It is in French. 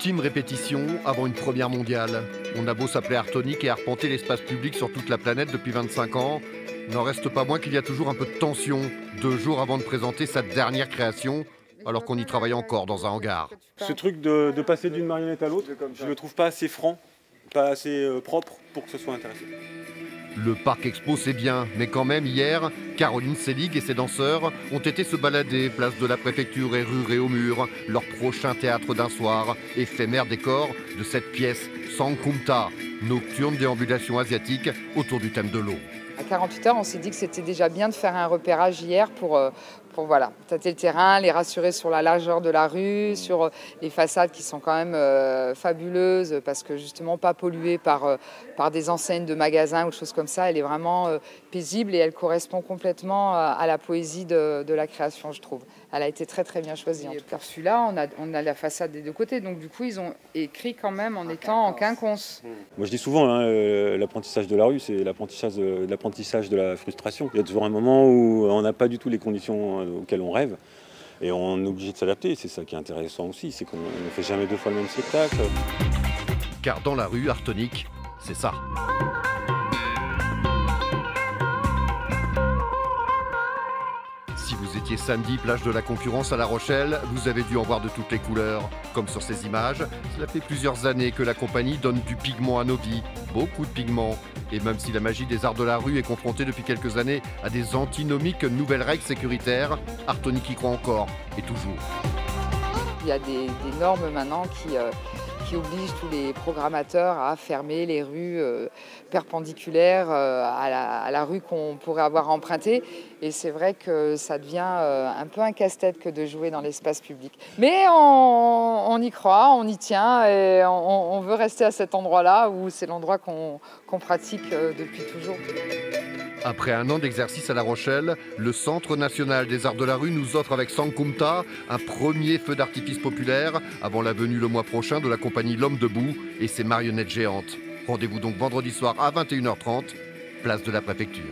Ultime répétition avant une première mondiale. On a beau s'appeler Artonic et arpenter l'espace public sur toute la planète depuis 25 ans, n'en reste pas moins qu'il y a toujours un peu de tension, 2 jours avant de présenter sa dernière création, alors qu'on y travaille encore dans un hangar. Ce truc de passer d'une marionnette à l'autre, je le trouve pas assez franc, pas assez propre pour que ce soit intéressant. Le parc expo c'est bien, mais quand même hier, Caroline Selig et ses danseurs ont été se balader place de la préfecture et rue Réaumur, leur prochain théâtre d'un soir, éphémère décor de cette pièce Sangkumta, nocturne déambulation asiatique autour du thème de l'eau. À 48 heures, on s'est dit que c'était déjà bien de faire un repérage hier pour voilà, tâter le terrain, les rassurer sur la largeur de la rue, sur les façades qui sont quand même fabuleuses parce que justement pas polluées par des enseignes de magasins ou des choses comme ça. Elle est vraiment paisible et elle correspond complètement à la poésie de la création, je trouve. Elle a été très très bien choisie. Et pour celui-là, on a la façade des deux côtés, donc du coup ils ont écrit quand même en étant en quinconce. Moi je dis souvent, l'apprentissage de la rue, c'est l'apprentissage de la frustration. Il y a toujours un moment où on n'a pas du tout les conditions auxquelles on rêve et on est obligé de s'adapter. C'est ça qui est intéressant aussi, c'est qu'on ne fait jamais 2 fois le même spectacle. Car dans la rue, Artonic, c'est ça. Si vous étiez samedi, plage de la Concurrence à La Rochelle, vous avez dû en voir de toutes les couleurs. Comme sur ces images, cela fait plusieurs années que la compagnie donne du pigment à nos vies, beaucoup de pigments. Et même si la magie des arts de la rue est confrontée depuis quelques années à des antinomiques nouvelles règles sécuritaires, Artonic y croit encore, et toujours. Il y a des normes maintenant qui obligent tous les programmateurs à fermer les rues perpendiculaires à la rue qu'on pourrait avoir empruntée. Et c'est vrai que ça devient un peu un casse-tête que de jouer dans l'espace public. Mais on y croit, on y tient et on veut rester à cet endroit-là où c'est l'endroit qu'on pratique depuis toujours. Après un an d'exercice à La Rochelle, le Centre national des arts de la rue nous offre avec Sangkumta un premier feu d'artifice populaire avant la venue le mois prochain de la compagnie L'Homme Debout et ses marionnettes géantes. Rendez-vous donc vendredi soir à 21h30, place de la Préfecture.